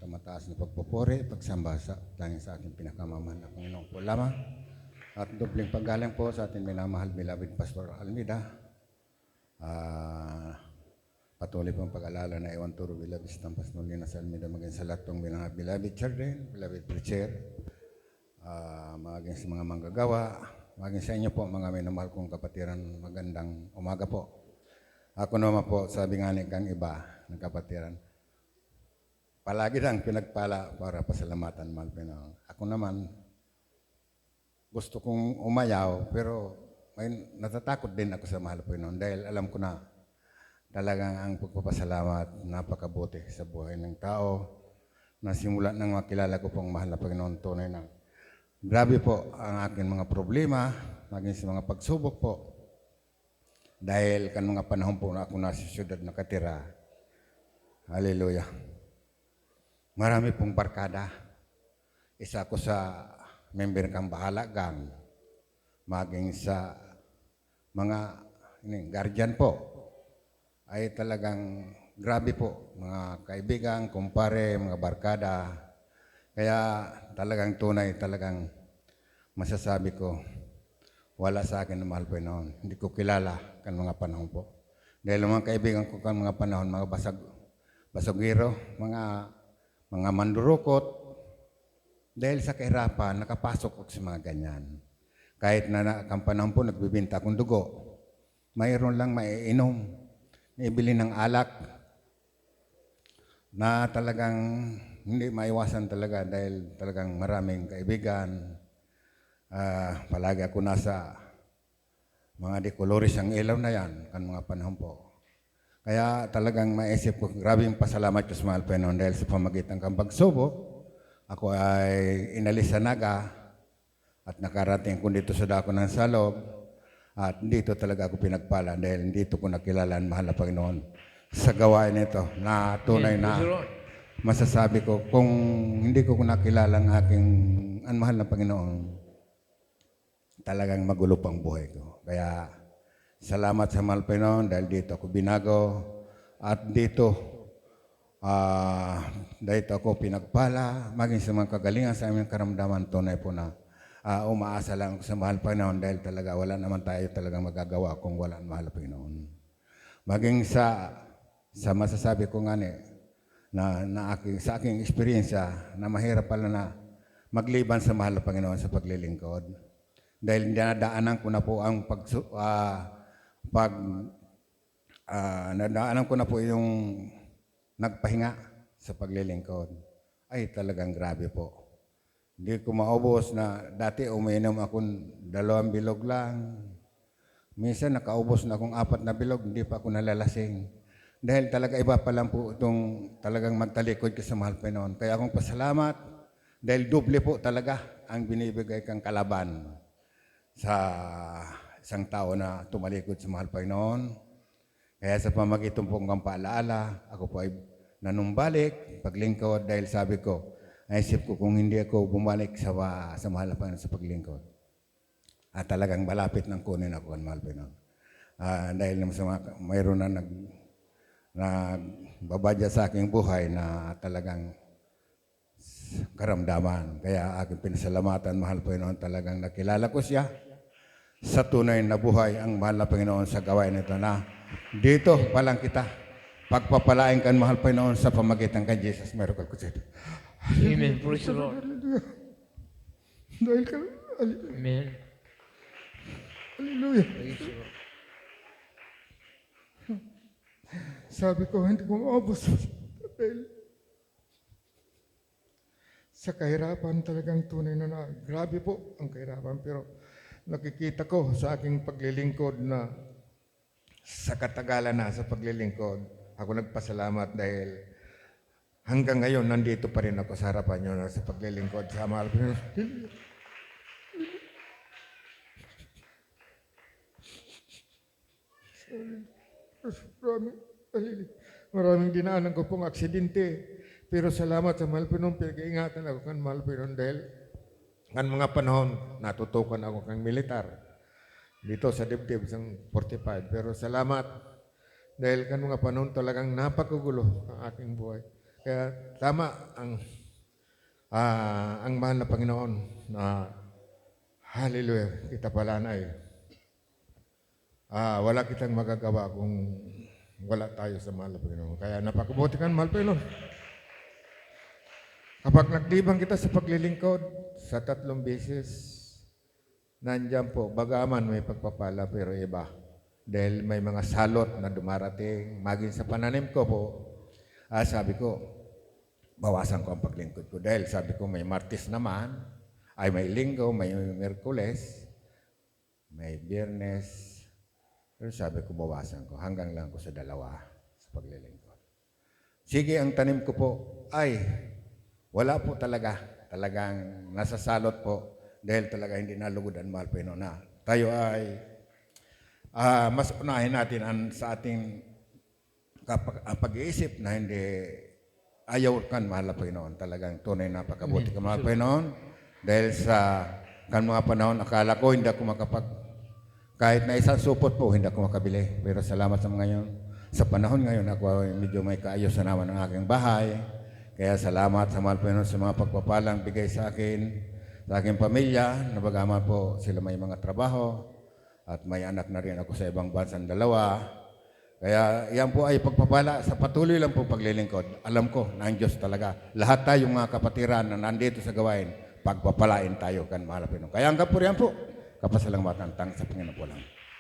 pinakamataas na pagpupuri, pagsamba sa dahil sa ating pinakamamahal na Panginoon po lamang. At dobleng paggalang po sa ating minamahal, beloved Pastor Almeida. Patuloy pong pag-alala na ewan turo beloved Stampas Nolina sa Almeida, maging sa lahat ng mga beloved children, beloved preacher, maging sa mga manggagawa, maging sa inyo po mga minamahal kong kapatiran, magandang umaga po. Ako naman po, sabi nga ni kang iba ng kapatiran, palagi lang pinagpala para pasalamatan mahal Panginoon. Ako naman, gusto kong umayaw, pero may natatakot din ako sa mahal Panginoon dahil alam ko na talagang ang pagpapasalamat napakabuti sa buhay ng tao na simula nang makilala ko pong mahal na Panginoon, tunay na grabe po ang aking mga problema, maging sa mga pagsubok po. Dahil kan mga panahon po na ako nasa siyudad nakatira. Hallelujah. Marami pong barkada. Isa ko sa member kang Bahala Gang, maging sa mga guardian po, ay talagang grabe po, mga kaibigan, kumpare, mga barkada. Kaya talagang tunay, talagang masasabi ko, wala sa akin na mahal po noon. Hindi ko kilala kan mga panahon po. Dahil mga kaibigan ko kan mga panahon, mga basagiro, mga mandurukot, dahil sa kahirapan, nakapasok ako sa mga ganyan. Kahit na kan panahon po, nagbibinta akong dugo, mayroon lang maiinom, naibili ng alak, na talagang hindi maiwasan talaga dahil talagang maraming kaibigan. Palagi ako nasa mga dekoloris ang ilaw na yan, kan mga panahon po. Kaya talagang maisip ko, grabing pasalamat ko sa mahal Panginoon dahil sa pamagitan ng pagsubok, ako ay inalis sa Naga at nakarating ko dito sa Dako ng Salog at dito talaga ako pinagpala dahil dito ko nakilala ang mahal na Panginoon sa gawain nito na tunay na masasabi ko kung hindi ko nakilala ang aking ang mahal na Panginoon, talagang magulo pang buhay ko. Kaya salamat sa mahal Panginoon dahil dito ako binago at dito ako pinagpala, maging sa mga kagalingan sa aming karamdaman, tunay po na umaasa lang ako sa mahal Panginoon dahil talaga wala naman tayo talagang magagawa kung wala ang mahal Panginoon. Maging sa masasabi ko nga sa aking eksperyensya na mahirap pala na magliban sa mahal Panginoon sa paglilingkod. Dahil nadaanan ko na po ang nadaanan ko na po yung nagpahinga sa paglilingkod. Ay talagang grabe po. Hindi ko maubos na dati uminom ako 2 bilog lang. Minsan nakaubos na akong 4 na bilog, hindi pa ako nalalasing. Dahil talaga iba pa lang po itong talagang magtalikod ka sa mahal Panginoon. Kaya akong pasalamat dahil doble po talaga ang binibigay kang kalaban sa isang tao na tumalikod sa mahal Panginoon. Kaya sa pamagitan po ng paalaala, ako po ay nanumbalik, paglingkod dahil sabi ko, naisip ko kung hindi ako bumalik sa mahal na Panginoon sa paglingkod. At talagang malapit ng kunin ako ang mahal Panginoon. Dahil mayroon na nagbabadya sa aking buhay na talagang karamdaman. Kaya aking pinasalamatan, mahal Panginoon, talagang nakilala ko siya sa tunay na buhay ang mahal na Panginoon sa gawain nito na dito pa lang kita pagpapalain kan mahal Panginoon sa pamagitan kay Jesus. Meron ka ko siya. Amen. Praise the Lord. Dahil ka, Amen. hallelujah. Praise the Lord. Sabi ko, hindi ko maubos. Dahil sa kahirapan talagang tunay na grabe po ang kahirapan. Pero nakikita ko sa aking paglilingkod na sa katagalan na sa paglilingkod, ako nagpasalamat dahil hanggang ngayon nandito pa rin ako sa harapan nyo na sa paglilingkod sa mahal ko. Maraming dinaanan ko pong aksidente. Pero salamat sa mahal Panginoon, pinag-iingatan ako kan mahal Panginoon dahil kan mga panahon natutukan ako kang militar dito sa dibdib ng 45. Pero salamat dahil kan mga panahon talagang napakagulo ang aking buhay. Kaya tama ang mahal na Panginoon na hallelujah, kita pala na wala kitang magagawa kung wala tayo sa mahal na Panginoon. Kaya napakabuti ka, mahal Panginoon. Kapag naglibang kita sa paglilingkod sa 3 beses, nandiyan po, bagaman may pagpapala pero iba. Dahil may mga salot na dumarating, maging sa pananim ko po, sabi ko, bawasan ko ang paglingkod ko. Dahil sabi ko, may Martes naman, ay may Linggo, may Miyerkules, may Biyernes. Pero sabi ko, bawasan ko. Hanggang lang ko sa 2 sa paglilingkod. Sige, ang tanim ko po ay wala po talaga. Talagang nasasalot po. Dahil talaga hindi nalugod ang mahal Panginoon na tayo ay mas unahin natin sa ating pag-iisip na hindi ayaw kan mahal na Panginoon. Talagang tunay na pagkabuti ka mahal Panginoon. Dahil sa mga panahon, akala ko hindi ako kahit na isang supot po, hindi ako makabili. Pero salamat sa mga ngayon. Sa panahon ngayon, ako medyo may kaayos na naman ang aking bahay. Kaya salamat sa mahal Panginoon sa mga pagpapalang bigay sa akin, sa aking pamilya, na bagaman po sila may mga trabaho. At may anak na rin ako sa ibang bansang 2. Kaya yan po ay pagpapala sa patuloy lang po paglilingkod. Alam ko na ang Diyos talaga. Lahat tayong mga kapatiran na nandito sa gawain, pagpapalain tayo kan mahal na Panginoon. Kaya ang kapurihan po, kapasalamatan tang sa Panginoon po lang.